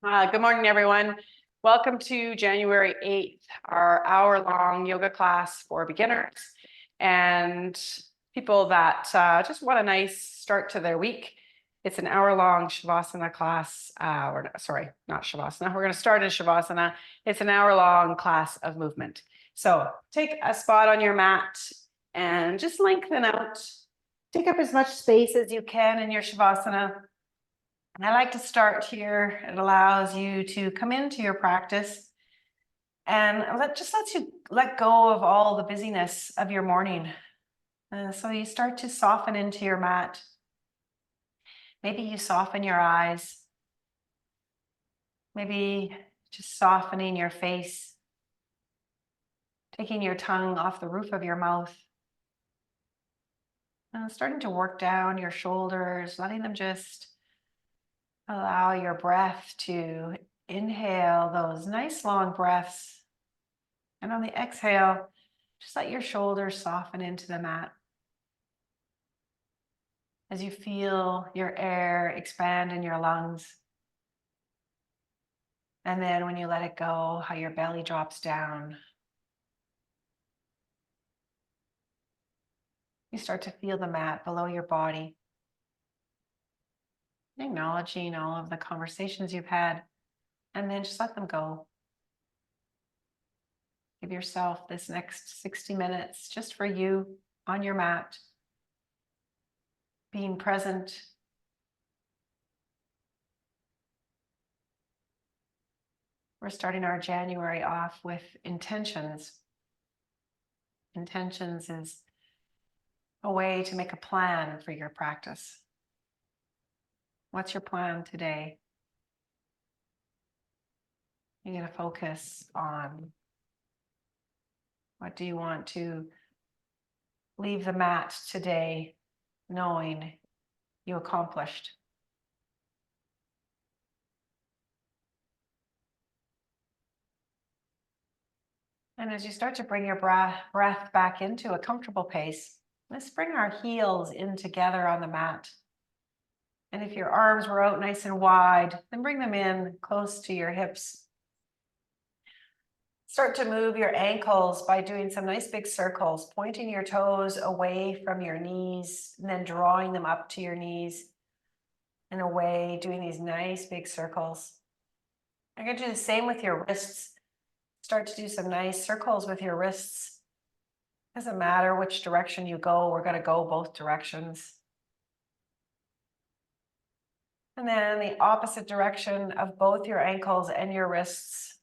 Good morning, everyone. Welcome to January 8th, our hour-long yoga class for beginners and people that just want a nice start to their week. It's an hour-long Shavasana class, sorry, not Shavasana. We're going to start in Shavasana. It's an hour-long class of movement. So take a spot on your mat and just lengthen out. Take up as much space as you can in your Shavasana. And I like to start here. It allows you to come into your practice and just lets you let go of all the busyness of your morning. So you start to soften into your mat. Maybe you soften your eyes. Maybe just softening your face. Taking your tongue off the roof of your mouth. And starting to work down your shoulders, letting them just allow your breath to inhale those nice long breaths. And on the exhale, just let your shoulders soften into the mat. As you feel your air expand in your lungs. And then when you let it go, how your belly drops down. You start to feel the mat below your body. Acknowledging all of the conversations you've had, and then just let them go. Give yourself this next 60 minutes just for you on your mat, being present. We're starting our January off with intentions. Intentions is a way to make a plan for your practice. What's your plan today? You're going to focus on what do you want to leave the mat today knowing you accomplished. And as you start to bring your breath back into a comfortable pace, let's bring our heels in together on the mat. And if your arms were out nice and wide, then bring them in close to your hips. Start to move your ankles by doing some nice big circles, pointing your toes away from your knees, and then drawing them up to your knees and away, doing these nice big circles. You're going to do the same with your wrists. Start to do some nice circles with your wrists. Doesn't matter which direction you go, we're going to go both directions. And then the opposite direction of both your ankles and your wrists.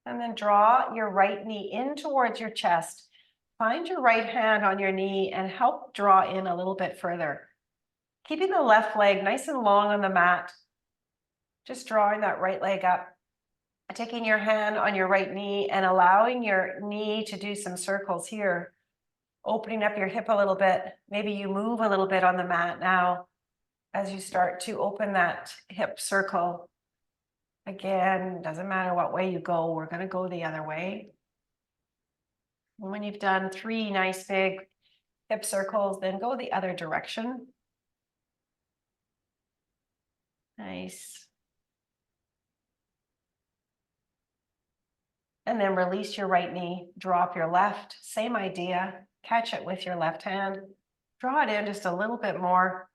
And then draw your right knee in towards your chest. Find your right hand on your knee and help draw in a little bit further. Keeping the left leg nice and long on the mat. Just drawing that right leg up. Taking your hand on your right knee and allowing your knee to do some circles here. Opening up your hip a little bit. Maybe you move a little bit on the mat now as you start to open that hip circle. Again, doesn't matter what way you go, we're going to go the other way. And when you've done 3 nice big hip circles, then go the other direction. Nice. And then release your right knee, drop your left, same idea, catch it with your left hand, draw it in just a little bit more.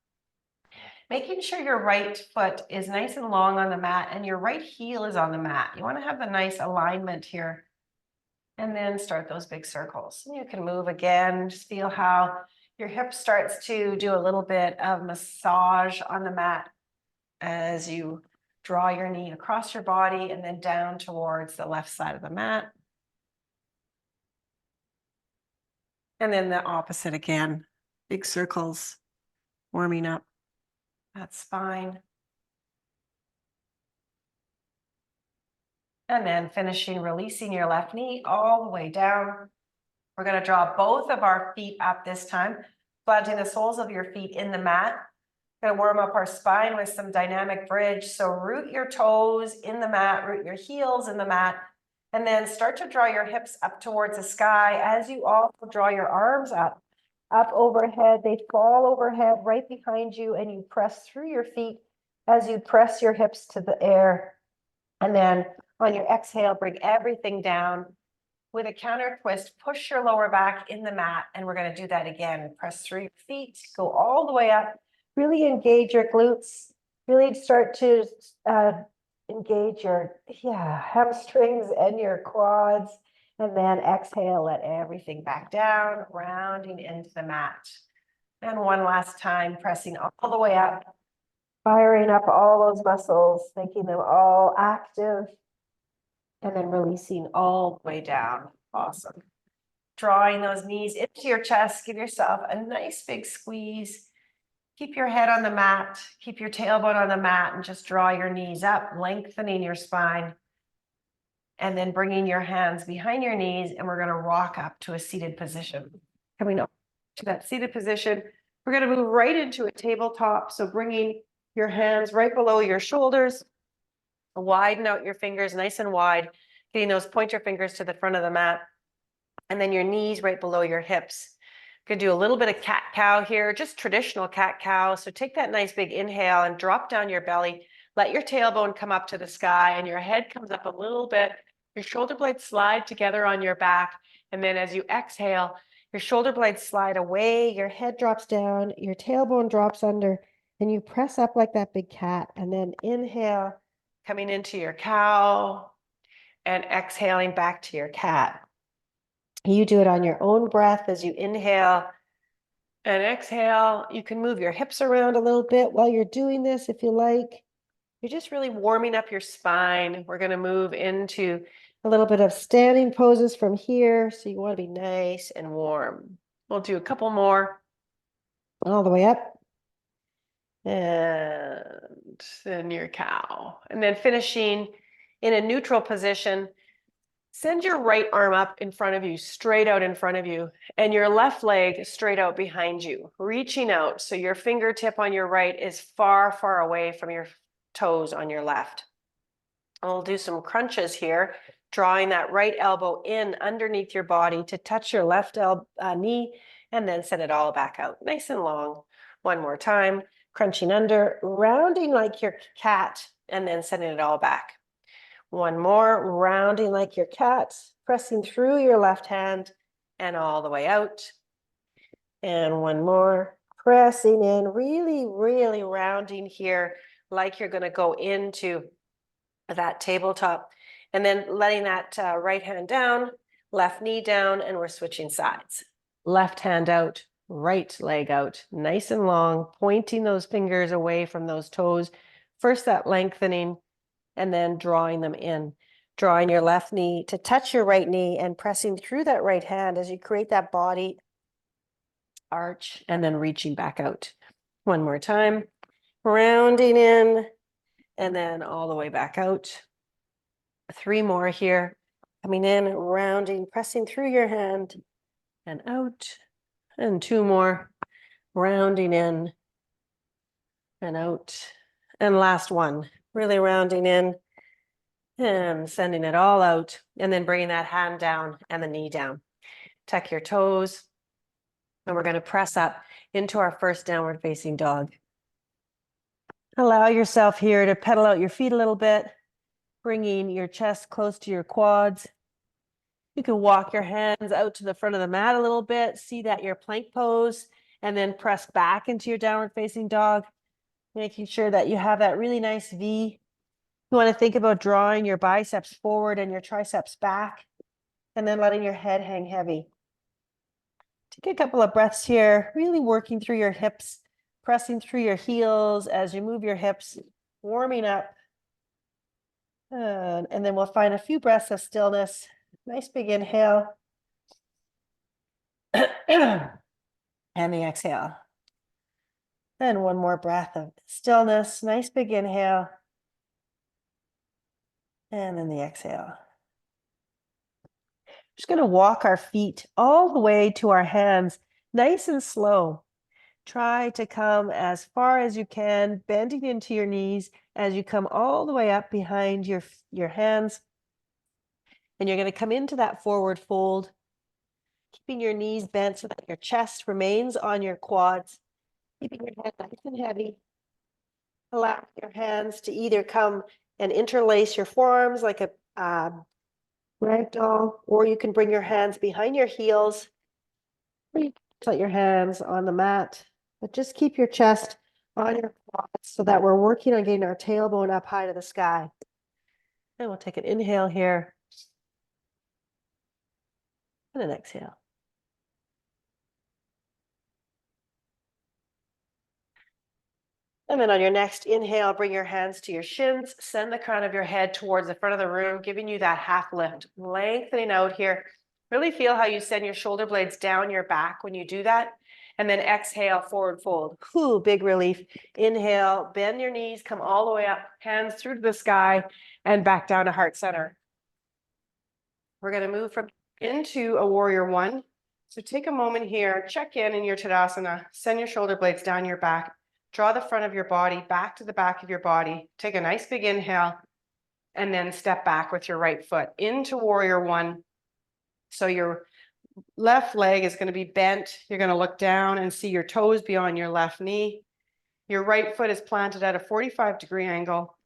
Making sure your right foot is nice and long on the mat and your right heel is on the mat. You want to have the nice alignment here. And then start those big circles. And you can move again, just feel how your hip starts to do a little bit of massage on the mat as you draw your knee across your body and then down towards the left side of the mat. And then the opposite again, big circles, warming up that spine. And then finishing, releasing your left knee all the way down. We're going to draw both of our feet up this time, planting the soles of your feet in the mat. Going to warm up our spine with some dynamic bridge. So root your toes in the mat, root your heels in the mat, and then start to draw your hips up towards the sky as you also draw your arms up. up overhead. They fall overhead right behind you, and you press through your feet as you press your hips to the air. And then on your exhale, bring everything down. With a counter twist, push your lower back in the mat, and we're going to do that again. Press through your feet, go all the way up, really engage your glutes, really start to engage your hamstrings and your quads, and then exhale, let everything back down, rounding into the mat. And one last time, pressing all the way up, firing up all those muscles, making them all active, and then releasing all the way down. Awesome. Drawing those knees into your chest, give yourself a nice big squeeze. Keep your head on the mat, keep your tailbone on the mat, and just draw your knees up, lengthening your spine. And then bringing your hands behind your knees, and we're going to rock up to a seated position. Coming up to that seated position, we're going to move right into a tabletop. So bringing your hands right below your shoulders, widen out your fingers nice and wide, getting those pointer fingers to the front of the mat, and then your knees right below your hips. Gonna do a little bit of cat-cow here, just traditional cat-cow. So take that nice big inhale and drop down your belly. Let your tailbone come up to the sky, and your head comes up a little bit. Your shoulder blades slide together on your back. And then as you exhale, your shoulder blades slide away, your head drops down, your tailbone drops under, and you press up like that big cat. And then inhale, coming into your cow, and exhaling back to your cat. You do it on your own breath as you inhale and exhale. You can move your hips around a little bit while you're doing this if you like. You're just really warming up your spine. We're going to move into a little bit of standing poses from here. So you want to be nice and warm. We'll do a couple more. All the way up. And then your cow. And then finishing in a neutral position. Send your right arm up in front of you, straight out in front of you, and your left leg straight out behind you, reaching out. So your fingertip on your right is far, far away from your toes on your left. We'll do some crunches here, drawing that right elbow in underneath your body to touch your left knee, and then send it all back out, nice and long. One more time, crunching under, rounding like your cat, and then sending it all back. One more, rounding like your cat, pressing through your left hand and all the way out. And one more, pressing in, really, really rounding here like you're going to go into that tabletop. And then letting that right hand down, left knee down, and we're switching sides. Left hand out, right leg out, nice and long, pointing those fingers away from those toes. First that lengthening, and then drawing them in, drawing your left knee to touch your right knee and pressing through that right hand as you create that body arch, and then reaching back out. One more time, rounding in, and then all the way back out. Three more here, coming in, rounding, pressing through your hand and out, and two more, rounding in and out, and last one, really rounding in and sending it all out, and then bringing that hand down and the knee down. Tuck your toes, and we're going to press up into our first downward facing dog. Allow yourself here to pedal out your feet a little bit, bringing your chest close to your quads. You can walk your hands out to the front of the mat a little bit, see that your plank pose, and then press back into your downward facing dog, making sure that you have that really nice V. You want to think about drawing your biceps forward and your triceps back, and then letting your head hang heavy. Take a couple of breaths here, really working through your hips, pressing through your heels as you move your hips, warming up. And then we'll find a few breaths of stillness. Nice big inhale. And the exhale. And one more breath of stillness. Nice big inhale. And then the exhale. Just going to walk our feet all the way to our hands, nice and slow. Try to come as far as you can, bending into your knees as you come all the way up behind your hands. And you're going to come into that forward fold. keeping your knees bent so that your chest remains on your quads, keeping your head nice and heavy. Allow your hands to either come and interlace your forearms like a ragdoll, or you can bring your hands behind your heels. Or you can put your hands on the mat, but just keep your chest on your quads so that we're working on getting our tailbone up high to the sky. And we'll take an inhale here and an exhale. And then on your next inhale, bring your hands to your shins, send the crown of your head towards the front of the room, giving you that half lift, lengthening out here. Really feel how you send your shoulder blades down your back when you do that. And then exhale, forward fold. Whew, big relief. Inhale, bend your knees, come all the way up, hands through to the sky, and back down to heart center. We're going to move into a warrior one. So take a moment here, check in your Tadasana, send your shoulder blades down your back. Draw the front of your body back to the back of your body. Take a nice big inhale and then step back with your right foot into warrior one. So your left leg is going to be bent. You're going to look down and see your toes beyond your left knee. Your right foot is planted at a 45-degree angle.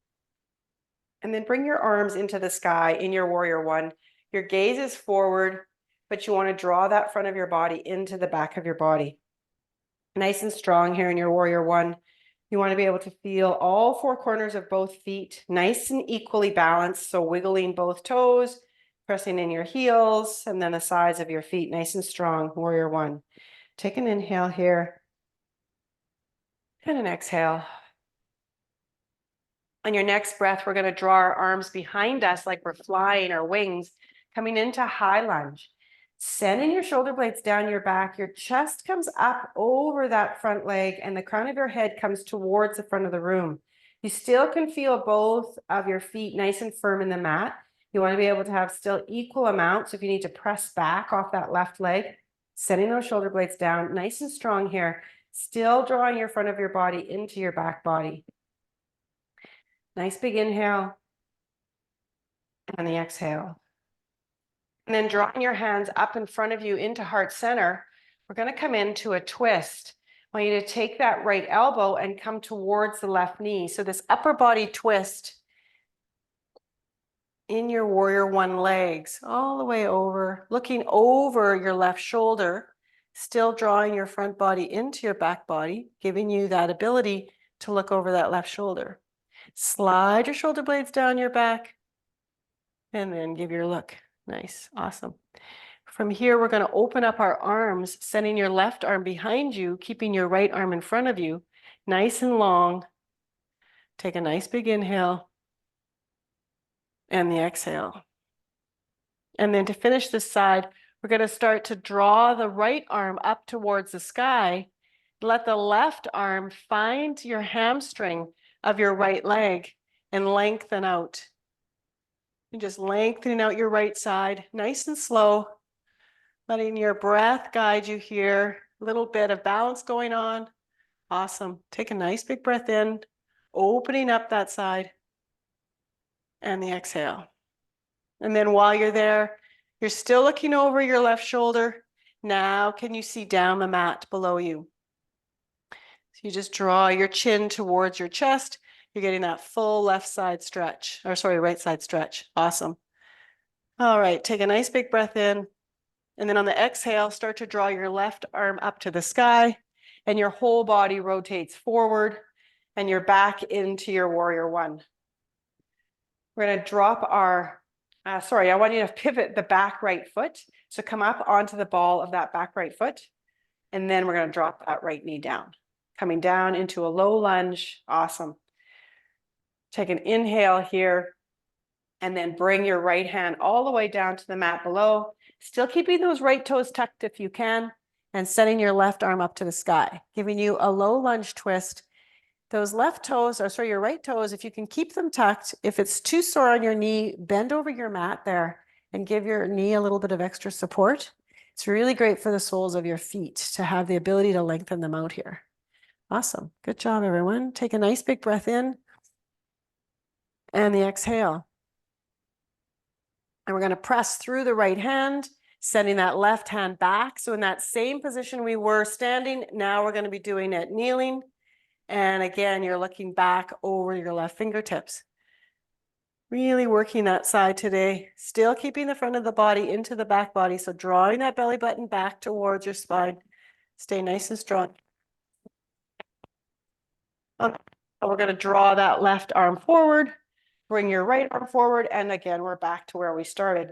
And then bring your arms into the sky in your warrior one. Your gaze is forward, but you want to draw that front of your body into the back of your body. Nice and strong here in your warrior one. You want to be able to feel all four corners of both feet, nice and equally balanced. So wiggling both toes, pressing in your heels, and then the sides of your feet, nice and strong, warrior one. Take an inhale here and an exhale. On your next breath, we're going to draw our arms behind us like we're flying our wings, coming into high lunge. Sending your shoulder blades down your back, your chest comes up over that front leg and the crown of your head comes towards the front of the room. You still can feel both of your feet nice and firm in the mat. You want to be able to have still equal amounts. So if you need to press back off that left leg, sending those shoulder blades down, nice and strong here, still drawing your front of your body into your back body. Nice big inhale and the exhale. And then drawing your hands up in front of you into heart center, we're going to come into a twist. I want you to take that right elbow and come towards the left knee. So this upper body twist in your warrior one legs, all the way over, looking over your left shoulder, still drawing your front body into your back body, giving you that ability to look over that left shoulder. Slide your shoulder blades down your back and then give your look. Nice. Awesome. From here, we're going to open up our arms, sending your left arm behind you, keeping your right arm in front of you, nice and long. Take a nice big inhale and the exhale. And then to finish this side, we're going to start to draw the right arm up towards the sky. Let the left arm find your hamstring of your right leg and lengthen out. And just lengthening out your right side, nice and slow, letting your breath guide you here. A little bit of balance going on. Awesome. Take a nice big breath in, opening up that side, and the exhale. And then while you're there, you're still looking over your left shoulder. Now, can you see down the mat below you? So you just draw your chin towards your chest. You're getting that full left side stretch, or sorry, right side stretch. Awesome. All right, take a nice big breath in. And then on the exhale, start to draw your left arm up to the sky and your whole body rotates forward and you're back into your warrior one. We're going to drop our, I want you to pivot the back right foot. So come up onto the ball of that back right foot. And then we're going to drop that right knee down, coming down into a low lunge. Awesome. Take an inhale here and then bring your right hand all the way down to the mat below. Still keeping those right toes tucked if you can, and setting your left arm up to the sky, giving you a low lunge twist. Those left toes, your right toes, if you can keep them tucked, if it's too sore on your knee, bend over your mat there and give your knee a little bit of extra support. It's really great for the soles of your feet to have the ability to lengthen them out here. Awesome. Good job, everyone. Take a nice big breath in and the exhale. And we're going to press through the right hand, Sending that left hand back. So in that same position we were standing, now we're going to be doing it kneeling. And again, you're looking back over your left fingertips. Really working that side today. Still keeping the front of the body into the back body. So drawing that belly button back towards your spine. Stay nice and strong. And we're going to draw that left arm forward. Bring your right arm forward. And again, we're back to where we started.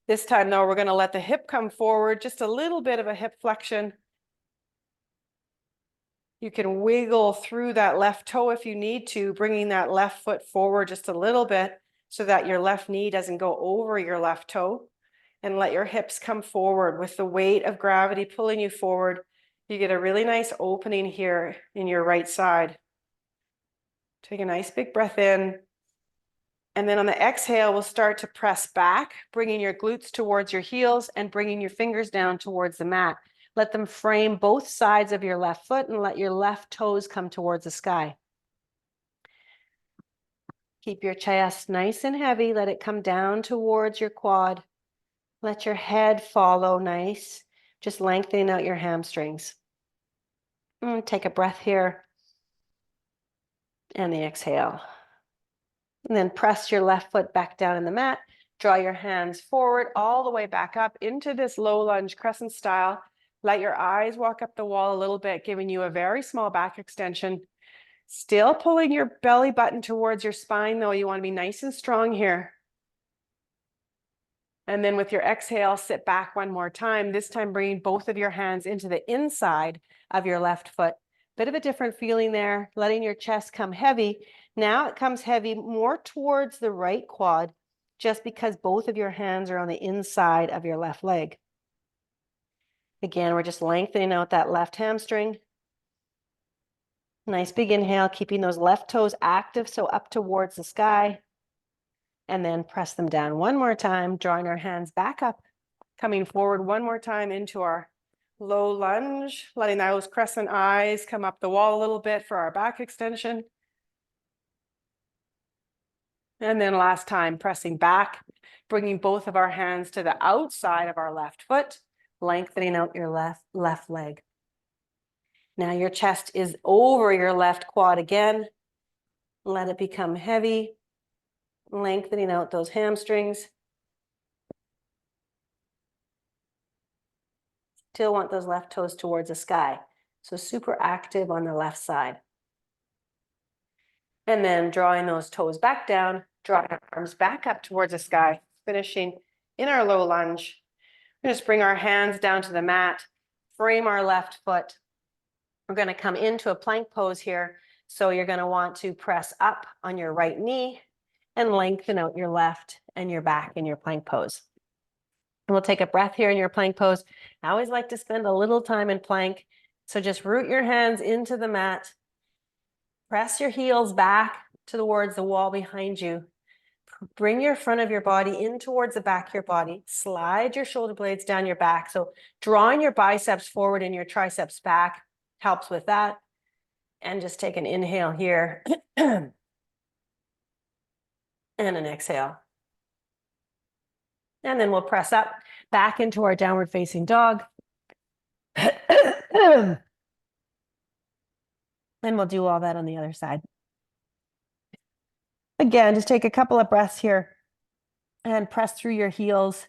This time, though, we're going to let the hip come forward. Just a little bit of a hip flexion. You can wiggle through that left toe if you need to, bringing that left foot forward just a little bit so that your left knee doesn't go over your left toe. And let your hips come forward with the weight of gravity pulling you forward. You get a really nice opening here in your right side. Take a nice big breath in. And then on the exhale, we'll start to press back, bringing your glutes towards your heels and bringing your fingers down towards the mat. Let them frame both sides of your left foot and let your left toes come towards the sky. Keep your chest nice and heavy. Let it come down towards your quad. Let your head follow nice, just lengthening out your hamstrings. Take a breath here. And the exhale. And then press your left foot back down in the mat. Draw your hands forward all the way back up into this low lunge crescent style. Let your eyes walk up the wall a little bit, giving you a very small back extension. Still pulling your belly button towards your spine, though. You want to be nice and strong here. And then with your exhale, sit back one more time. This time, bringing both of your hands into the inside of your left foot. Bit of a different feeling there, letting your chest come heavy. Now it comes heavy more towards the right quad, just because both of your hands are on the inside of your left leg. Again, we're just lengthening out that left hamstring. Nice big inhale, keeping those left toes active, so up towards the sky. And then press them down one more time, drawing our hands back up, coming forward one more time into our low lunge, letting those crescent eyes come up the wall a little bit for our back extension. And then last time, pressing back, bringing both of our hands to the outside of our left foot, lengthening out your left leg. Now your chest is over your left quad again. Let it become heavy, lengthening out those hamstrings. Still want those left toes towards the sky. So super active on the left side. And then drawing those toes back down, drawing our arms back up towards the sky, finishing in our low lunge. We just bring our hands down to the mat, frame our left foot. We're going to come into a plank pose here. So you're going to want to press up on your right knee and lengthen out your left and your back in your plank pose. And we'll take a breath here in your plank pose. I always like to spend a little time in plank. So just root your hands into the mat. Press your heels back towards the wall behind you. Bring your front of your body in towards the back of your body. Slide your shoulder blades down your back. So drawing your biceps forward and your triceps back helps with that. And just take an inhale here. And an exhale. And then we'll press up back into our downward facing dog. And we'll do all that on the other side. Again, just take a couple of breaths here and press through your heels.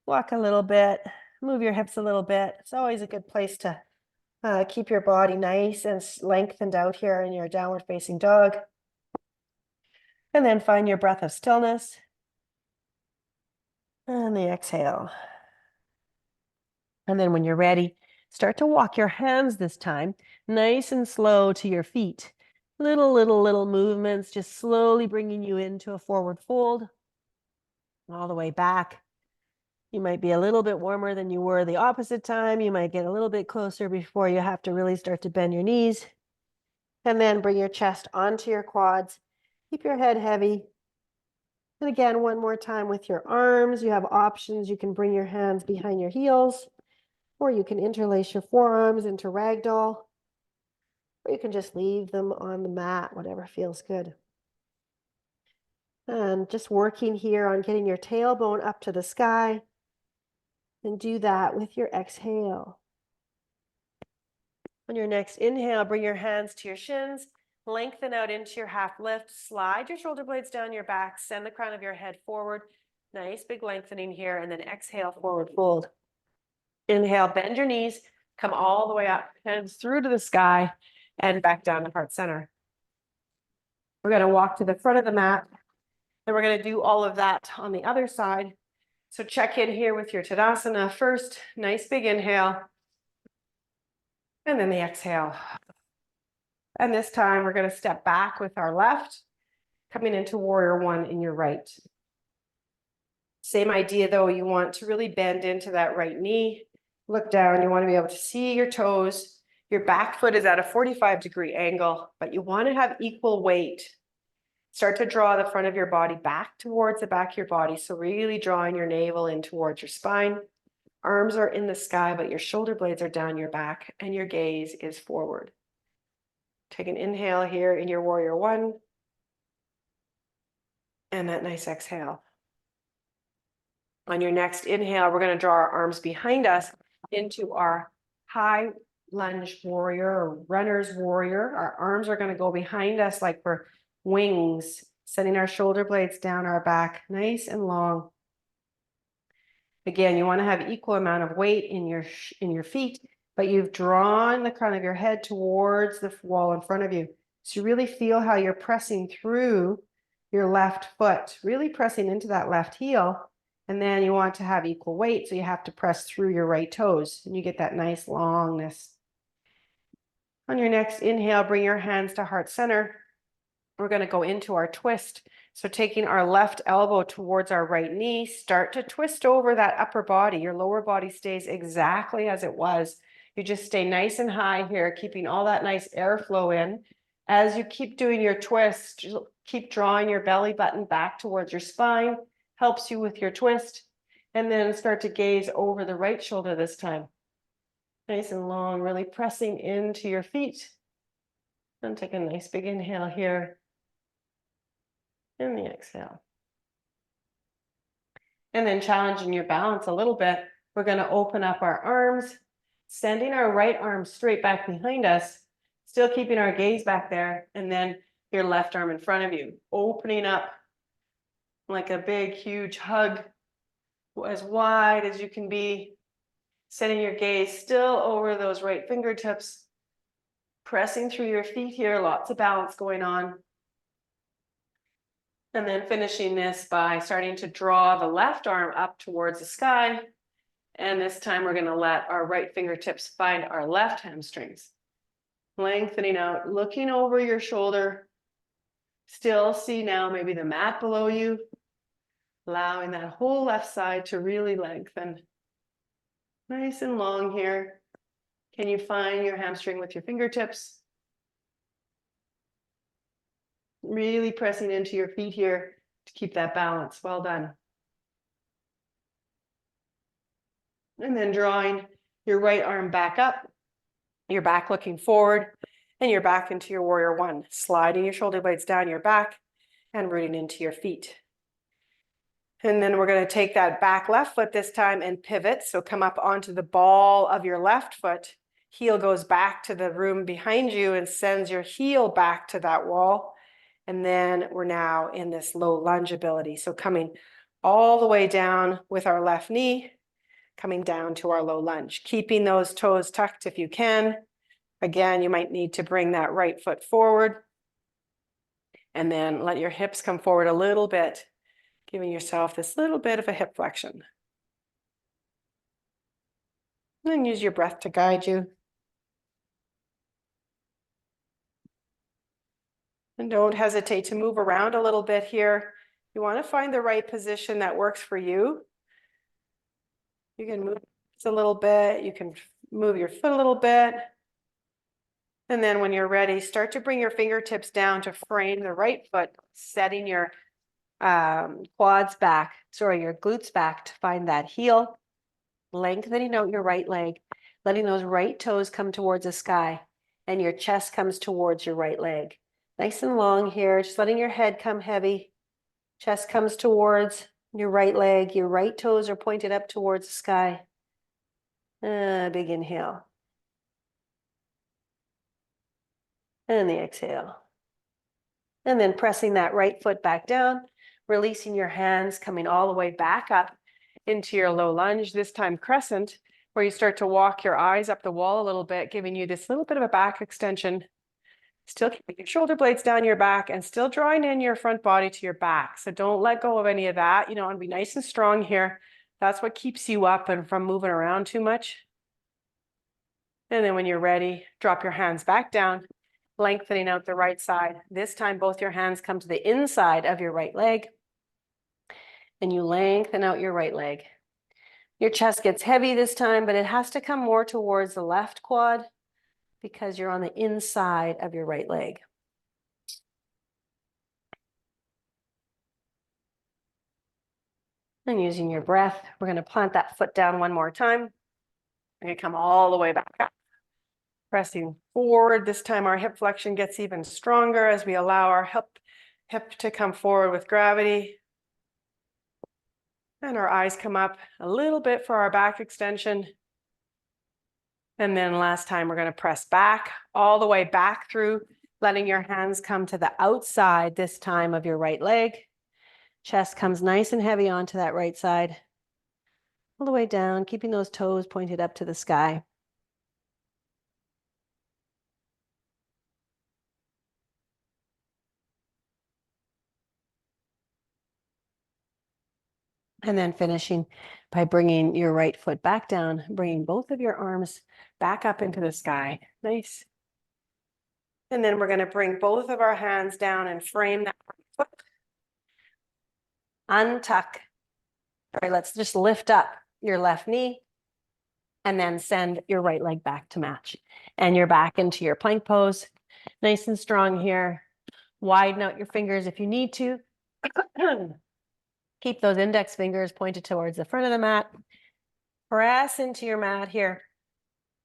Walk a little bit, move your hips a little bit. It's always a good place to keep your body nice and lengthened out here in your downward facing dog. And then find your breath of stillness. And the exhale. And then when you're ready, start to walk your hands this time, nice and slow to your feet. Little movements, just slowly bringing you into a forward fold. All the way back. You might be a little bit warmer than you were the opposite time. You might get a little bit closer before you have to really start to bend your knees. And then bring your chest onto your quads. Keep your head heavy. And again, one more time with your arms. You have options. You can bring your hands behind your heels, or you can interlace your forearms into ragdoll, or you can just leave them on the mat, whatever feels good. And just working here on getting your tailbone up to the sky, And do that with your exhale. On your next inhale, bring your hands to your shins, lengthen out into your half lift, slide your shoulder blades down your back, send the crown of your head forward. Nice big lengthening here, and then exhale, forward fold. Inhale, bend your knees, come all the way up, hands through to the sky, and back down to heart center. We're going to walk to the front of the mat, and we're going to do all of that on the other side. So check in here with your Tadasana first. Nice big inhale. And then the exhale. And this time we're going to step back with our left, coming into warrior one in your right. Same idea though, you want to really bend into that right knee. Look down, you want to be able to see your toes. Your back foot is at a 45-degree angle, but you want to have equal weight. Start to draw the front of your body back towards the back of your body. So really drawing your navel in towards your spine. Arms are in the sky, but your shoulder blades are down your back and your gaze is forward. Take an inhale here in your warrior one. And that nice exhale. On your next inhale, we're going to draw our arms behind us into our high lunge warrior or runner's warrior. Our arms are going to go behind us like we're wings, sending our shoulder blades down our back, nice and long. Again, you want to have equal amount of weight in your feet, but you've drawn the crown of your head towards the wall in front of you. So you really feel how you're pressing through your left foot, really pressing into that left heel. And then you want to have equal weight, so you have to press through your right toes, and you get that nice longness. On your next inhale, bring your hands to heart center. We're going to go into our twist. So taking our left elbow towards our right knee, start to twist over that upper body. Your lower body stays exactly as it was. You just stay nice and high here, keeping all that nice airflow in. As you keep doing your twist, keep drawing your belly button back towards your spine. Helps you with your twist. And then start to gaze over the right shoulder this time. Nice and long, really pressing into your feet. And take a nice big inhale here. And the exhale. And then challenging your balance a little bit, we're going to open up our arms, sending our right arm straight back behind us, still keeping our gaze back there, and then your left arm in front of you, opening up like a big, huge hug, as wide as you can be, setting your gaze still over those right fingertips, pressing through your feet here, lots of balance going on. And then finishing this by starting to draw the left arm up towards the sky. And this time we're going to let our right fingertips find our left hamstrings. Lengthening out, looking over your shoulder. Still see now maybe the mat below you. Allowing that whole left side to really lengthen. Nice and long here. Can you find your hamstring with your fingertips? Really pressing into your feet here to keep that balance. Well done. And then drawing your right arm back up, your back looking forward, and you're back into your warrior one. Sliding your shoulder blades down your back and rooting into your feet. And then we're going to take that back left foot this time and pivot. So come up onto the ball of your left foot. Heel goes back to the room behind you and sends your heel back to that wall. And then we're now in this low lunge ability. So coming all the way down with our left knee, coming down to our low lunge, keeping those toes tucked if you can. Again, you might need to bring that right foot forward and then let your hips come forward a little bit, giving yourself this little bit of a hip flexion. And then use your breath to guide you. And don't hesitate to move around a little bit here. You want to find the right position that works for you. You can move a little bit. You can move your foot a little bit. And then when you're ready, start to bring your fingertips down to frame the right foot, setting your quads back, your glutes back to find that heel. Lengthening out your right leg, letting those right toes come towards the sky, and your chest comes towards your right leg. Nice and long here, just letting your head come heavy. Chest comes towards your right leg, your right toes are pointed up towards the sky. Big inhale. And the exhale. And then pressing that right foot back down, releasing your hands, coming all the way back up into your low lunge, this time crescent, where you start to walk your eyes up the wall a little bit, giving you this little bit of a back extension. Still keeping your shoulder blades down your back and still drawing in your front body to your back. So don't let go of any of that. You know, and be nice and strong here. That's what keeps you up and from moving around too much. And then when you're ready, drop your hands back down, lengthening out the right side. This time, both your hands come to the inside of your right leg. And you lengthen out your right leg. Your chest gets heavy this time, but it has to come more towards the left quad because you're on the inside of your right leg. And using your breath, we're going to plant that foot down one more time. We're going to come all the way back up. Pressing forward. This time our hip flexion gets even stronger as we allow our hip to come forward with gravity. And our eyes come up a little bit for our back extension. And then last time we're going to press back, all the way back through, letting your hands come to the outside this time of your right leg. Chest comes nice and heavy onto that right side. All the way down, keeping those toes pointed up to the sky. And then finishing by bringing your right foot back down, bringing both of your arms back up into the sky. Nice. And then we're going to bring both of our hands down and frame that foot. Untuck. All right, let's just lift up your left knee and then send your right leg back to match. And you're back into your plank pose. Nice and strong here. Widen out your fingers if you need to. Keep those index fingers pointed towards the front of the mat. Press into your mat here.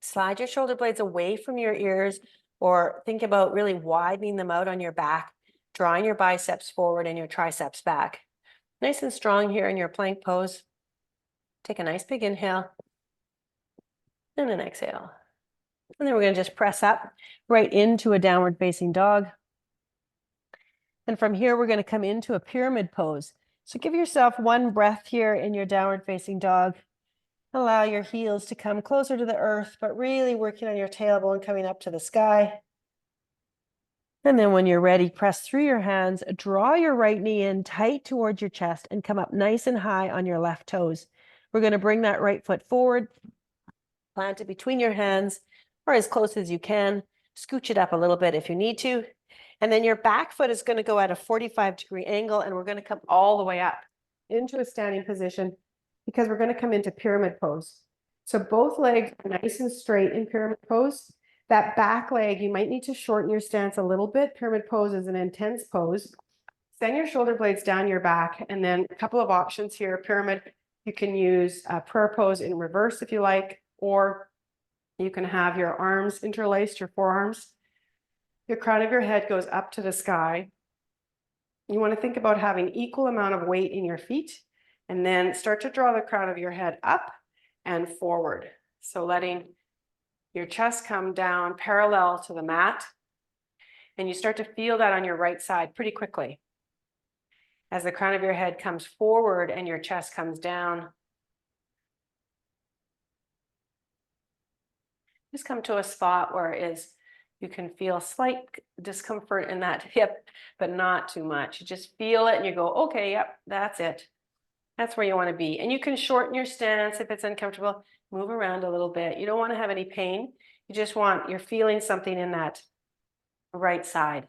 Slide your shoulder blades away from your ears, or think about really widening them out on your back, drawing your biceps forward and your triceps back. Nice and strong here in your plank pose. Take a nice big inhale and an exhale. And then we're going to just press up right into a downward facing dog. And from here, we're going to come into a pyramid pose. So give yourself one breath here in your downward facing dog. Allow your heels to come closer to the earth, but really working on your tailbone coming up to the sky. And then when you're ready, press through your hands, draw your right knee in tight towards your chest and come up nice and high on your left toes. We're going to bring that right foot forward, plant it between your hands or as close as you can. Scooch it up a little bit if you need to. And then your back foot is going to go at a 45-degree angle, and we're going to come all the way up into a standing position because we're going to come into pyramid pose. So both legs are nice and straight in pyramid pose. That back leg, you might need to shorten your stance a little bit. Pyramid pose is an intense pose. Send your shoulder blades down your back, and then a couple of options here. Pyramid, you can use a prayer pose in reverse if you like, or you can have your arms interlaced, your forearms. Your crown of your head goes up to the sky. You want to think about having equal amount of weight in your feet, and then start to draw the crown of your head up and forward. So letting your chest come down parallel to the mat, and you start to feel that on your right side pretty quickly. As the crown of your head comes forward and your chest comes down, just come to a spot where you can feel slight discomfort in that hip, but not too much. You just feel it and you go, okay, yep, that's it. That's where you want to be. And you can shorten your stance if it's uncomfortable, move around a little bit. You don't want to have any pain. You're feeling something in that right side.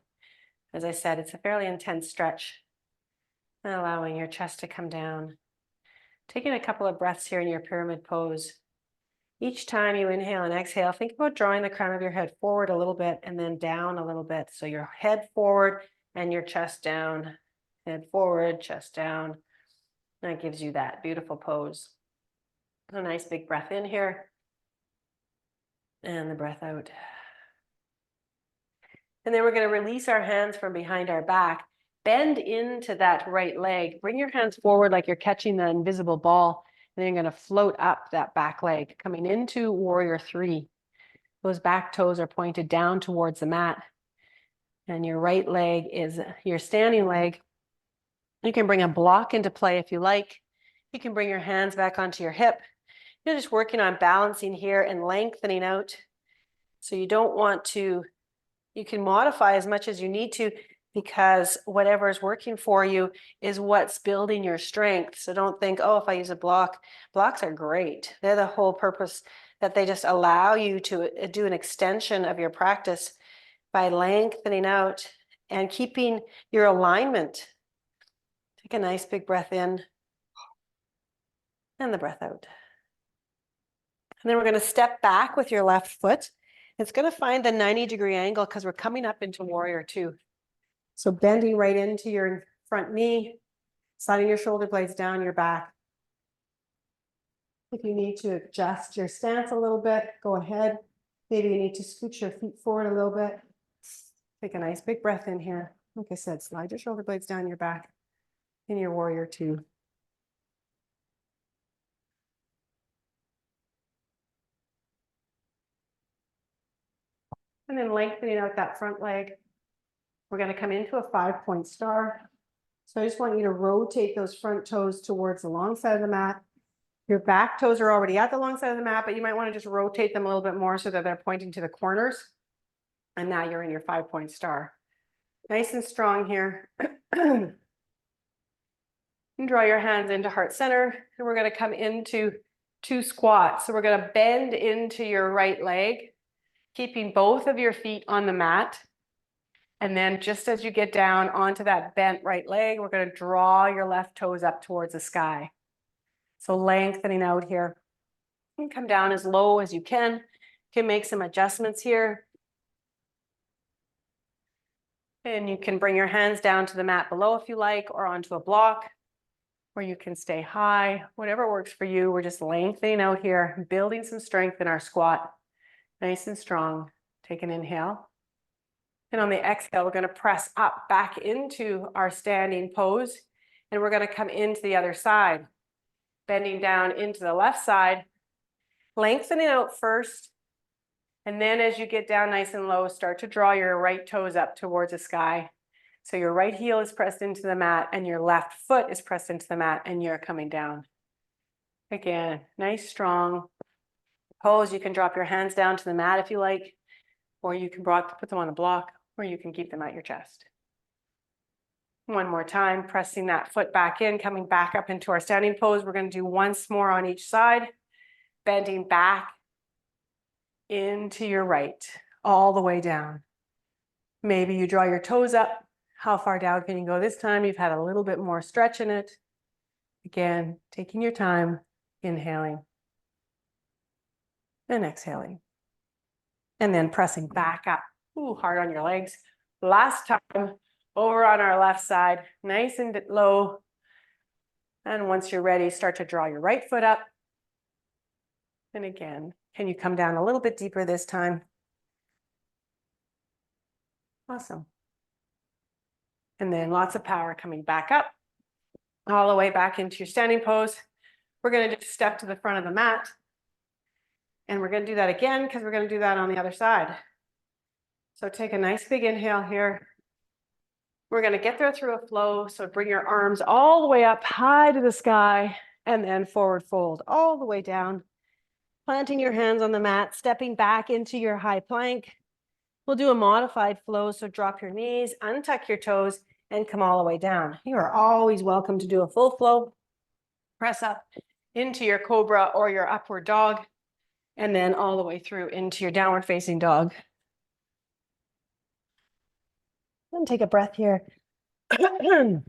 As I said, it's a fairly intense stretch. And allowing your chest to come down. Taking a couple of breaths here in your pyramid pose. Each time you inhale and exhale, think about drawing the crown of your head forward a little bit and then down a little bit. So your head forward and your chest down. Head forward, chest down. That gives you that beautiful pose. A nice big breath in here. And the breath out. And then we're going to release our hands from behind our back. Bend into that right leg. Bring your hands forward like you're catching the invisible ball. And you're going to float up that back leg, coming into warrior three. Those back toes are pointed down towards the mat. And your right leg is your standing leg. You can bring a block into play if you like. You can bring your hands back onto your hip. You're just working on balancing here and lengthening out. So you don't want to, you can modify as much as you need to, because whatever is working for you is what's building your strength. So don't think, oh, if I use a block, blocks are great. They're the whole purpose, that they just allow you to do an extension of your practice by lengthening out and keeping your alignment. Take a nice big breath in and the breath out. And then we're going to step back with your left foot. It's going to find the 90-degree angle because we're coming up into warrior two. So bending right into your front knee, sliding your shoulder blades down your back. If you need to adjust your stance a little bit, go ahead. Maybe you need to scoot your feet forward a little bit. Take a nice big breath in here. Like I said, slide your shoulder blades down your back in your warrior two. And then lengthening out that front leg. We're going to come into a 5-point star. So I just want you to rotate those front toes towards the long side of the mat. Your back toes are already at the long side of the mat, but you might want to just rotate them a little bit more so that they're pointing to the corners. And now you're in your 5-point star. Nice and strong here. And draw your hands into heart center. And we're going to come into 2 squats. So we're going to bend into your right leg, keeping both of your feet on the mat. And then just as you get down onto that bent right leg, we're going to draw your left toes up towards the sky. So lengthening out here. You can come down as low as you can. You can make some adjustments here. And you can bring your hands down to the mat below if you like, or onto a block, or you can stay high, whatever works for you. We're just lengthening out here, building some strength in our squat. Nice and strong. Take an inhale. And on the exhale, we're going to press up back into our standing pose. And we're going to come into the other side, bending down into the left side, lengthening out first. And then as you get down nice and low, start to draw your right toes up towards the sky. So your right heel is pressed into the mat and your left foot is pressed into the mat and you're coming down. Again, nice, strong pose. You can drop your hands down to the mat if you like, or you can put them on a block, or you can keep them at your chest. One more time, pressing that foot back in, coming back up into our standing pose. We're going to do once more on each side, bending back into your right, all the way down. Maybe you draw your toes up. How far down can you go this time? You've had a little bit more stretch in it. Again, taking your time, inhaling and exhaling. And then pressing back up. Ooh, hard on your legs. Last time, over on our left side, nice and low. And once you're ready, start to draw your right foot up. And again, can you come down a little bit deeper this time? Awesome. And then lots of power coming back up, all the way back into your standing pose. We're going to just step to the front of the mat. And we're going to do that again because we're going to do that on the other side. So take a nice big inhale here. We're going to get there through a flow. So bring your arms all the way up high to the sky and then forward fold all the way down. Planting your hands on the mat, stepping back into your high plank. We'll do a modified flow. So drop your knees, untuck your toes, and come all the way down. You are always welcome to do a full flow. Press up into your cobra or your upward dog, and then all the way through into your downward facing dog. And take a breath here in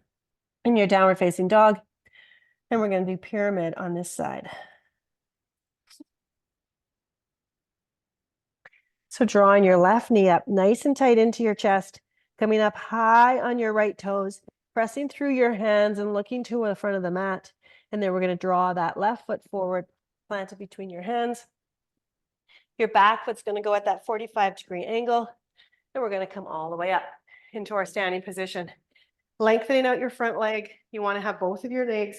your downward facing dog. And we're going to do pyramid on this side. So drawing your left knee up nice and tight into your chest, coming up high on your right toes, pressing through your hands and looking to the front of the mat. And then we're going to draw that left foot forward, plant it between your hands. Your back foot's going to go at that 45-degree angle. And we're going to come all the way up into our standing position. Lengthening out your front leg. You want to have both of your legs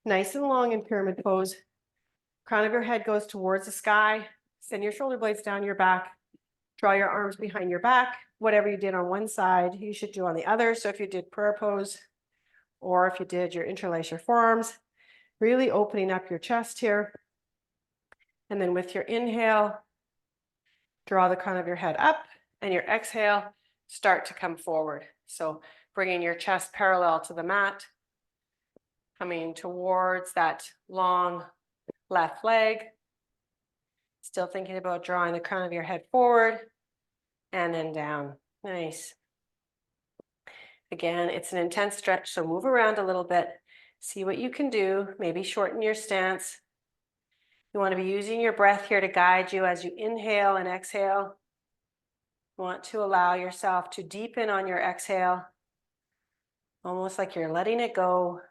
nice and long in pyramid pose. Crown of your head goes towards the sky. Send your shoulder blades down your back. Draw your arms behind your back. Whatever you did on one side, you should do on the other. So if you did prayer pose, or if you did your interlace your forearms, really opening up your chest here. And then with your inhale, draw the crown of your head up, and your exhale, start to come forward. So bringing your chest parallel to the mat, coming towards that long left leg. Still thinking about drawing the crown of your head forward and then down. Nice. Again, it's an intense stretch, so move around a little bit. See what you can do. Maybe shorten your stance. You want to be using your breath here to guide you as you inhale and exhale. You want to allow yourself to deepen on your exhale, almost like you're letting it go.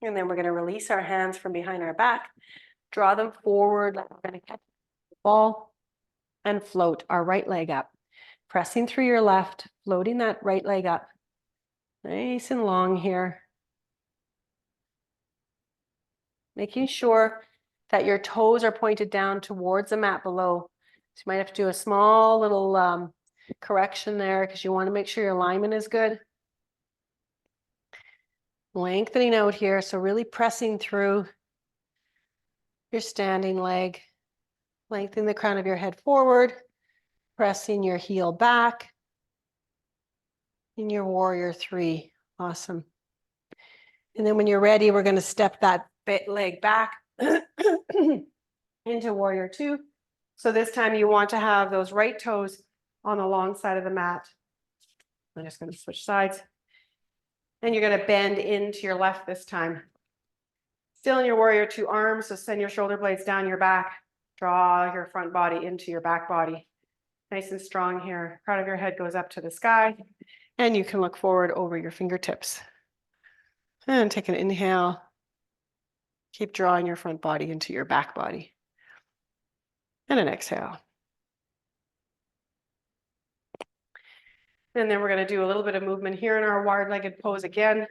And then we're going to release our hands from behind our back, draw them forward like we're going to catch the ball, and float our right leg up. Pressing through your left, floating that right leg up. Nice and long here. Making sure that your toes are pointed down towards the mat below. So you might have to do a small little correction there because you want to make sure your alignment is good. Lengthening out here, so really pressing through your standing leg. Lengthen the crown of your head forward, pressing your heel back in your warrior three. Awesome. And then when you're ready, we're going to step that leg back into warrior two. So this time you want to have those right toes on the long side of the mat. I'm just going to switch sides. And you're going to bend into your left this time. Still in your warrior two arms, so send your shoulder blades down your back. Draw your front body into your back body. Nice and strong here. Crown of your head goes up to the sky. And you can look forward over your fingertips. And take an inhale. Keep drawing your front body into your back body. And an exhale. And then we're going to do a little bit of movement here in our wide-legged pose again.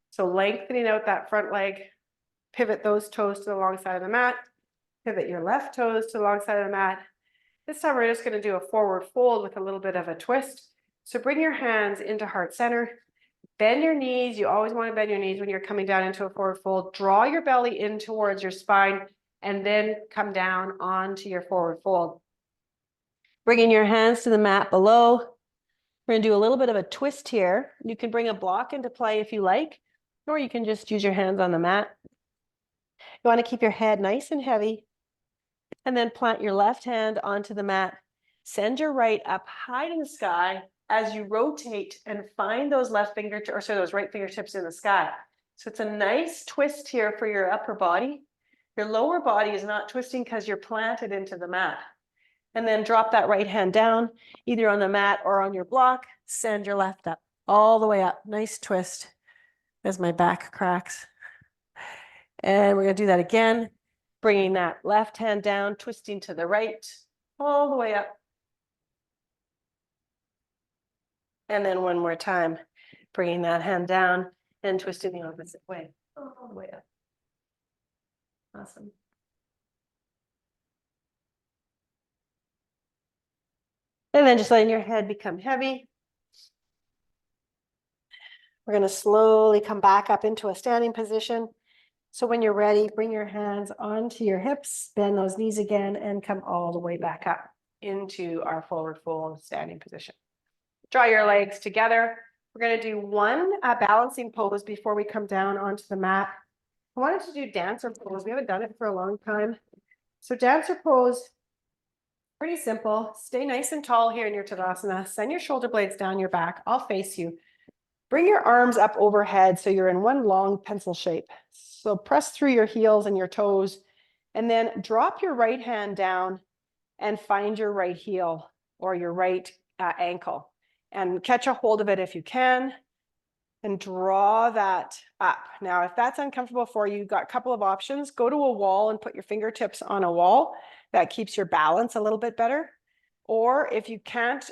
So lengthening out that front leg. Pivot those toes to the long side of the mat. Pivot your left toes to the long side of the mat. This time we're just going to do a forward fold with a little bit of a twist. So bring your hands into heart center. Bend your knees. You always want to bend your knees when you're coming down into a forward fold. Draw your belly in towards your spine and then come down onto your forward fold. Bringing your hands to the mat below. We're going to do a little bit of a twist here. You can bring a block into play if you like, or you can just use your hands on the mat. You want to keep your head nice and heavy, and then plant your left hand onto the mat. Send your right up high in the sky as you rotate and find those right fingertips in the sky. So it's a nice twist here for your upper body. Your lower body is not twisting because you're planted into the mat. And then drop that right hand down, either on the mat or on your block. Send your left up, all the way up. Nice twist as my back cracks. And we're going to do that again, bringing that left hand down, twisting to the right, all the way up. And then one more time, bringing that hand down and twisting the opposite way, all the way up. Awesome. And then just letting your head become heavy. We're going to slowly come back up into a standing position. So when you're ready, bring your hands onto your hips, bend those knees again, and come all the way back up into our forward fold standing position. Draw your legs together. We're going to do one balancing pose before we come down onto the mat. I wanted to do dancer pose. We haven't done it for a long time. So dancer pose, pretty simple. Stay nice and tall here in your Tadasana. Send your shoulder blades down your back. I'll face you. Bring your arms up overhead so you're in one long pencil shape. So press through your heels and your toes, and then drop your right hand down and find your right heel or your right ankle. And catch a hold of it if you can, and draw that up. Now, if that's uncomfortable for you, you've got a couple of options. Go to a wall and put your fingertips on a wall. That keeps your balance a little bit better. Or if you can't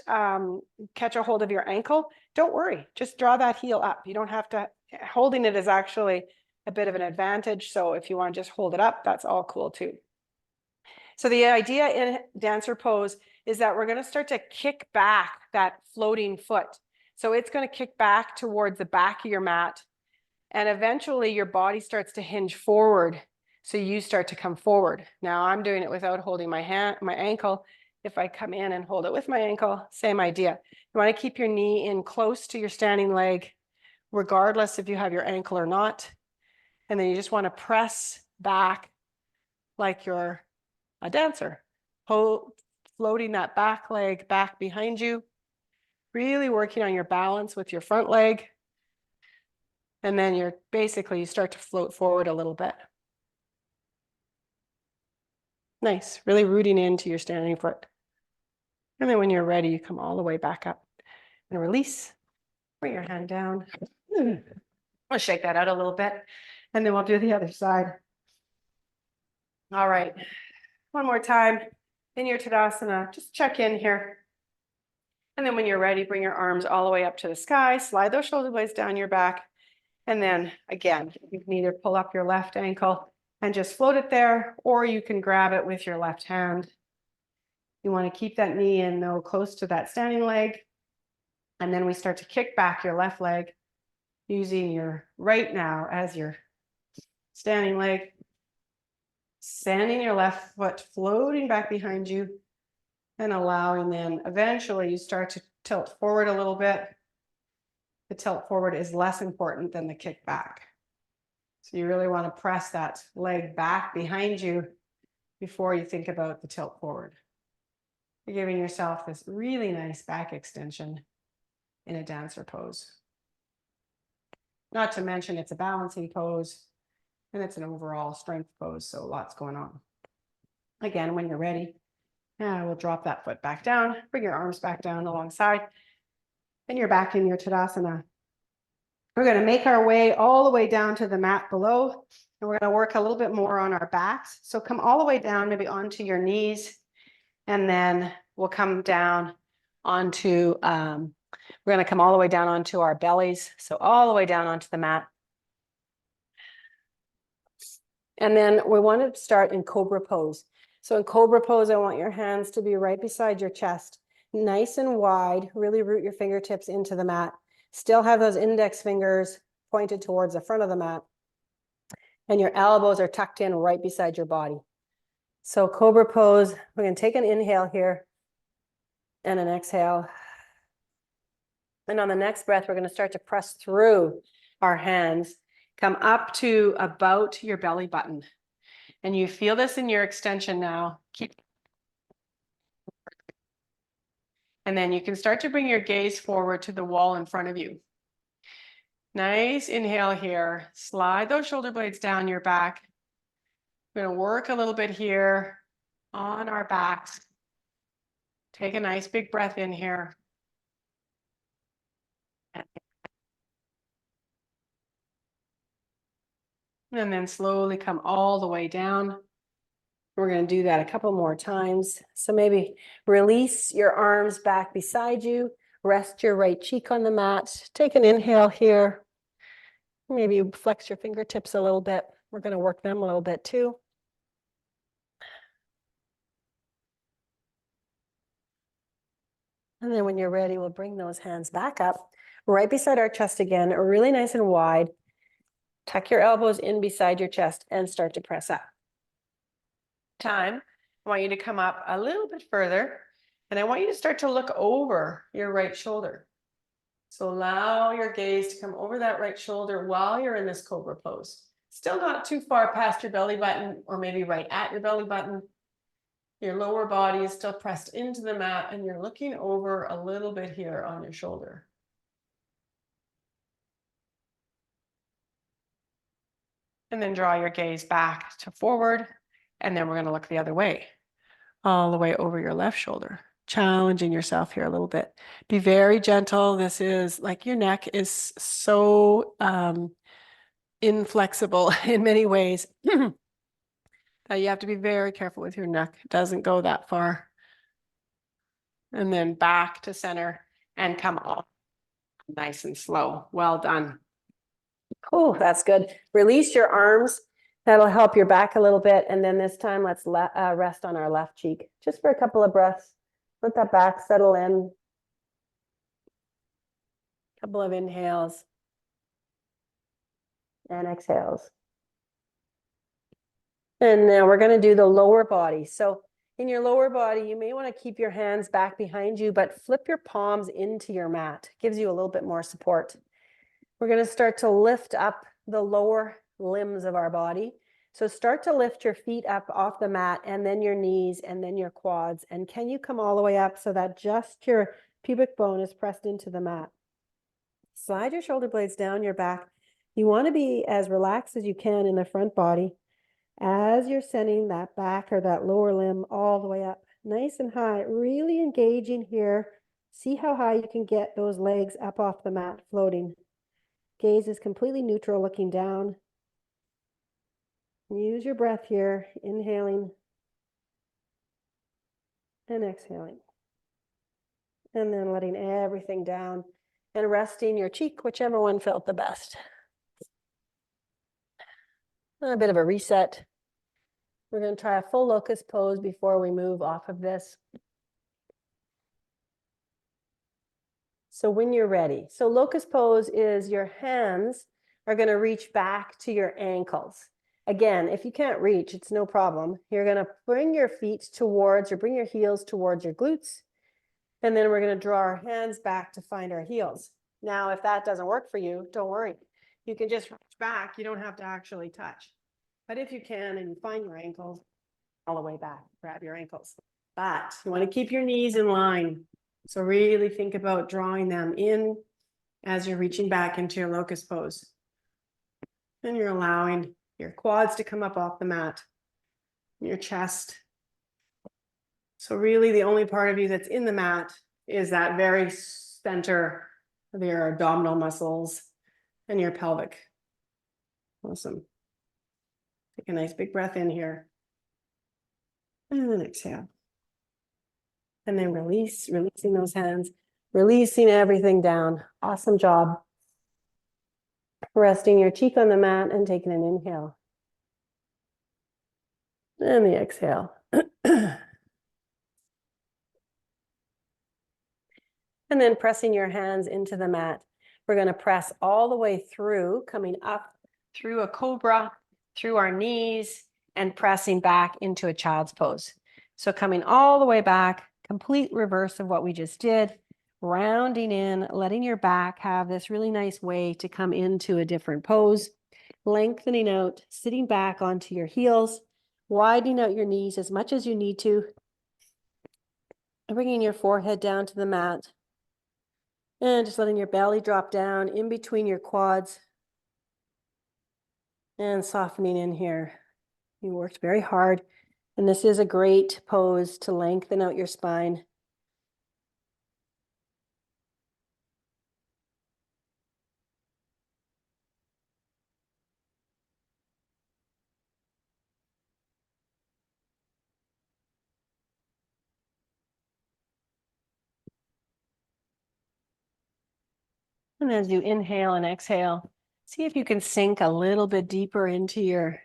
catch a hold of your ankle, don't worry, just draw that heel up. You don't have to, holding it is actually a bit of an advantage. So if you want to just hold it up, that's all cool too. So the idea in dancer pose is that we're going to start to kick back that floating foot. So it's going to kick back towards the back of your mat. And eventually your body starts to hinge forward. So you start to come forward. Now I'm doing it without holding my ankle. If I come in and hold it with my ankle, same idea. You want to keep your knee in close to your standing leg, regardless if you have your ankle or not. And then you just want to press back like you're a dancer, floating that back leg back behind you, really working on your balance with your front leg. And then you start to float forward a little bit. Nice, really rooting into your standing foot. And then when you're ready, you come all the way back up and release. Bring your hand down. I'll shake that out a little bit. And then we'll do the other side. All right. One more time in your Tadasana, just check in here. And then when you're ready, bring your arms all the way up to the sky, slide those shoulder blades down your back. And then again, you can either pull up your left ankle and just float it there, or you can grab it with your left hand. You want to keep that knee in though, close to that standing leg. And then we start to kick back your left leg using your right now as your standing leg. Sending your left foot floating back behind you and allowing then eventually you start to tilt forward a little bit. The tilt forward is less important than the kick back. So you really want to press that leg back behind you before you think about the tilt forward. You're giving yourself this really nice back extension in a dancer pose. Not to mention it's a balancing pose. And it's an overall strength pose, so lots going on. Again, when you're ready, we'll drop that foot back down, bring your arms back down alongside, and you're back in your Tadasana. We're going to make our way all the way down to the mat below, and we're going to work a little bit more on our backs. So come all the way down, maybe onto your knees, and then we'll come down onto, we're going to come all the way down onto our bellies, so all the way down onto the mat. And then we want to start in Cobra pose. So in Cobra pose, I want your hands to be right beside your chest, nice and wide, really root your fingertips into the mat. Still have those index fingers pointed towards the front of the mat. And your elbows are tucked in right beside your body. So Cobra pose, we're going to take an inhale here and an exhale. And on the next breath, we're going to start to press through our hands. Come up to about your belly button. And you feel this in your extension now. And then you can start to bring your gaze forward to the wall in front of you. Nice inhale here. Slide those shoulder blades down your back. We're going to work a little bit here on our backs. Take a nice big breath in here. And then slowly come all the way down. We're going to do that a couple more times. So maybe release your arms back beside you. Rest your right cheek on the mat. Take an inhale here. Maybe you flex your fingertips a little bit. We're going to work them a little bit too. And then when you're ready, we'll bring those hands back up, right beside our chest again, really nice and wide. Tuck your elbows in beside your chest and start to press up. I want you to come up a little bit further, and I want you to start to look over your right shoulder. So allow your gaze to come over that right shoulder while you're in this Cobra pose. Still not too far past your belly button, or maybe right at your belly button. Your lower body is still pressed into the mat, and you're looking over a little bit here on your shoulder. And then draw your gaze back to forward. And then we're going to look the other way, all the way over your left shoulder, challenging yourself here a little bit. Be very gentle. This is like your neck is so inflexible in many ways that you have to be very careful with your neck. It doesn't go that far. And then back to center and come up. Nice and slow. Well done. Oh, that's good. Release your arms. That'll help your back a little bit. And then this time, let's rest on our left cheek just for a couple of breaths. Let that back settle in. Couple of inhales and exhales. And now we're going to do the lower body. So in your lower body, you may want to keep your hands back behind you, but flip your palms into your mat. Gives you a little bit more support. We're going to start to lift up the lower limbs of our body. So start to lift your feet up off the mat and then your knees and then your quads. And can you come all the way up so that just your pubic bone is pressed into the mat? Slide your shoulder blades down your back. You want to be as relaxed as you can in the front body as you're sending that back or that lower limb all the way up, nice and high, really engaging here. See how high you can get those legs up off the mat, floating. Gaze is completely neutral, looking down. Use your breath here, inhaling and exhaling. And then letting everything down and resting your cheek, whichever one felt the best. A bit of a reset. We're going to try a full locust pose before we move off of this. So when you're ready. So locust pose is your hands are going to reach back to your ankles. Again, if you can't reach, it's no problem. You're going to bring your feet towards, or bring your heels towards your glutes. And then we're going to draw our hands back to find our heels. Now, if that doesn't work for you, don't worry. You can just reach back. You don't have to actually touch. But if you can and you find your ankles, all the way back, grab your ankles. But you want to keep your knees in line. So really think about drawing them in as you're reaching back into your locust pose. And you're allowing your quads to come up off the mat, your chest. So really the only part of you that's in the mat is that very center of your abdominal muscles and your pelvic. Awesome. Take a nice big breath in here. And then exhale. And then release, releasing those hands, releasing everything down. Awesome job. Resting your cheek on the mat and taking an inhale. And the exhale. And then pressing your hands into the mat. We're going to press all the way through, coming up through a cobra, through our knees, and pressing back into a child's pose. So coming all the way back, complete reverse of what we just did, rounding in, letting your back have this really nice way to come into a different pose, lengthening out, sitting back onto your heels, widening out your knees as much as you need to, bringing your forehead down to the mat, and just letting your belly drop down in between your quads and softening in here. You worked very hard, and this is a great pose to lengthen out your spine. And as you inhale and exhale, see if you can sink a little bit deeper into your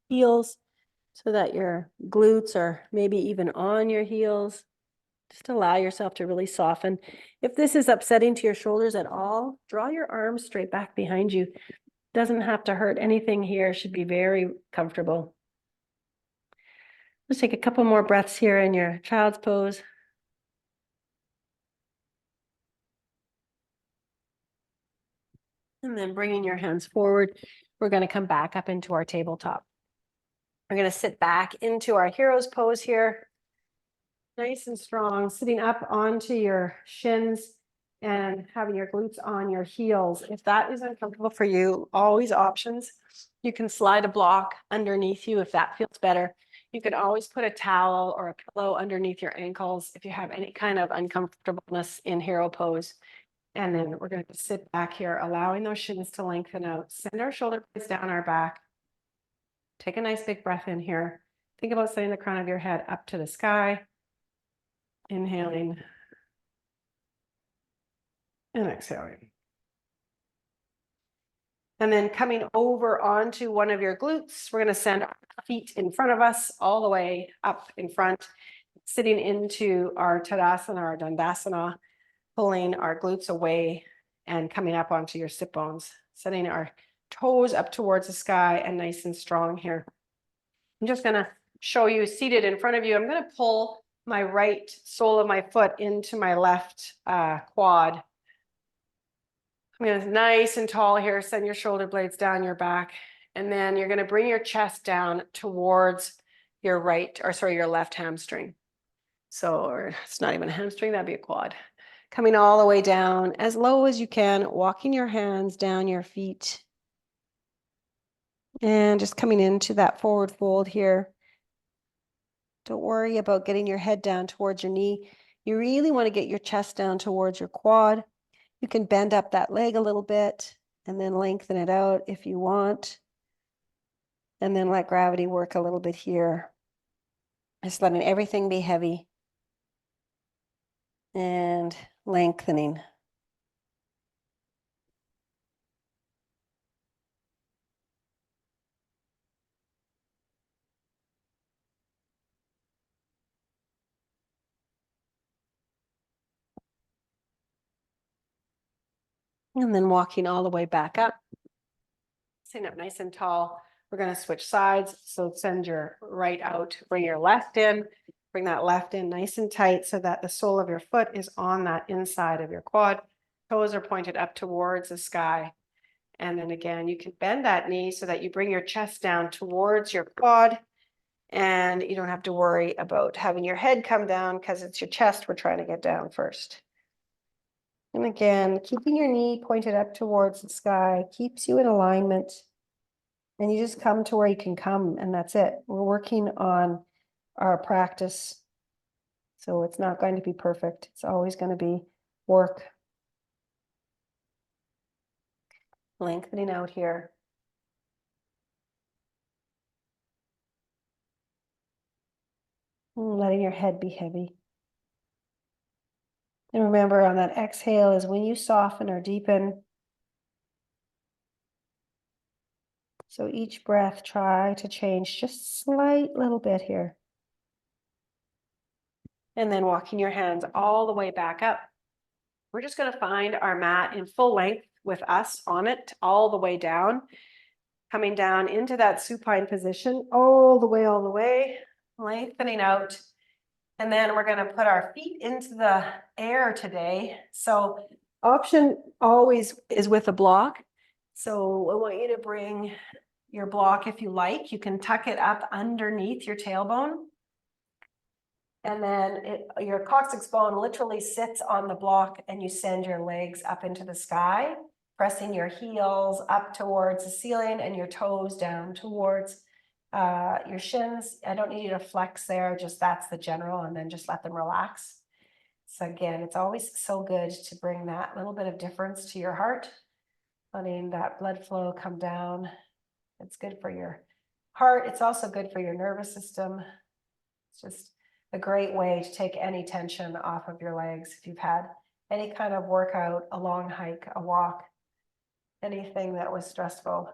heels so that your glutes are maybe even on your heels. Just allow yourself to really soften. If this is upsetting to your shoulders at all, draw your arms straight back behind you. Doesn't have to hurt anything here. Should be very comfortable. Let's take a couple more breaths here in your child's pose. And then bringing your hands forward, we're going to come back up into our tabletop. We're going to sit back into our hero's pose here. Nice and strong, sitting up onto your shins and having your glutes on your heels. If that is uncomfortable for you, always options. You can slide a block underneath you if that feels better. You could always put a towel or a pillow underneath your ankles if you have any kind of uncomfortableness in hero pose. And then we're going to sit back here, allowing those shins to lengthen out. Send our shoulder blades down our back. Take a nice big breath in here. Think about sending the crown of your head up to the sky. Inhaling and exhaling. And then coming over onto one of your glutes, we're gonna send our feet in front of us, all the way up in front, sitting into our Tadasana or Dandasana, pulling our glutes away and coming up onto your sit bones, setting our toes up towards the sky and nice and strong here. I'm just gonna show you seated in front of you. I'm gonna pull my right sole of my foot into my left quad. I'm gonna nice and tall here, send your shoulder blades down your back, and then you're gonna bring your chest down towards your right, or sorry, your left hamstring. So, or it's not even a hamstring, that'd be a quad. Coming all the way down as low as you can, walking your hands down your feet. And just coming into that forward fold here. Don't worry about getting your head down towards your knee. You really want to get your chest down towards your quad. You can bend up that leg a little bit and then lengthen it out if you want. And then let gravity work a little bit here. Just letting everything be heavy. And lengthening. And then walking all the way back up. Sitting up nice and tall. We're going to switch sides. So send your right out, bring your left in, bring that left in nice and tight so that the sole of your foot is on that inside of your quad. Toes are pointed up towards the sky. And then again, you can bend that knee so that you bring your chest down towards your quad. And you don't have to worry about having your head come down because it's your chest we're trying to get down first. And again, keeping your knee pointed up towards the sky keeps you in alignment. And you just come to where you can come, and that's it. We're working on our practice. So it's not going to be perfect. It's always going to be work. Lengthening out here. And letting your head be heavy. And remember, on that exhale is when you soften or deepen. So each breath, try to change just a slight little bit here. And then walking your hands all the way back up. We're just going to find our mat in full length with us on it all the way down. Coming down into that supine position, all the way, lengthening out. And then we're going to put our feet into the air today. So option always is with a block. So I want you to bring your block if you like. You can tuck it up underneath your tailbone. And then your coccyx bone literally sits on the block and you send your legs up into the sky, pressing your heels up towards the ceiling and your toes down towards your shins. I don't need you to flex there, just that's the general, and then just let them relax. So again, it's always so good to bring that little bit of difference to your heart, letting that blood flow come down. It's good for your heart. It's also good for your nervous system. It's just a great way to take any tension off of your legs. If you've had any kind of workout, a long hike, a walk, anything that was stressful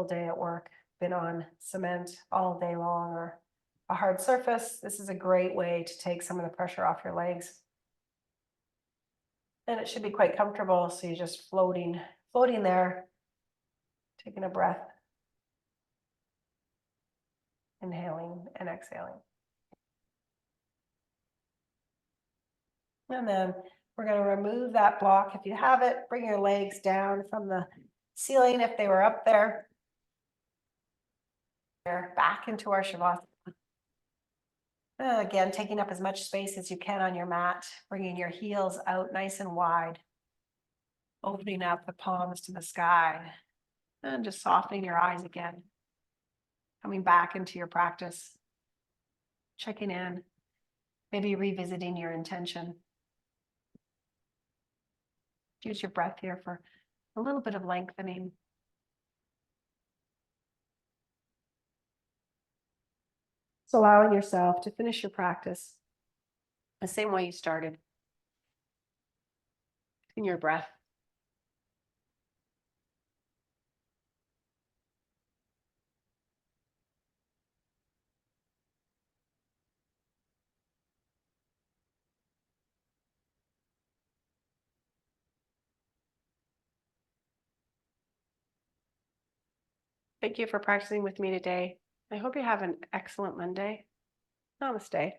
day at work, been on cement all day long or a hard surface, this is a great way to take some of the pressure off your legs. And it should be quite comfortable. So you're just floating there, taking a breath, inhaling and exhaling. And then we're going to remove that block. If you have it, bring your legs down from the ceiling if they were up there. Back into our Shavasana. Again, taking up as much space as you can on your mat, bringing your heels out nice and wide. Opening up the palms to the sky. And just softening your eyes again. Coming back into your practice. Checking in. Maybe revisiting your intention. Use your breath here for a little bit of lengthening. So allowing yourself to finish your practice the same way you started. In your breath. Thank you for practicing with me today. I hope you have an excellent Monday. Namaste.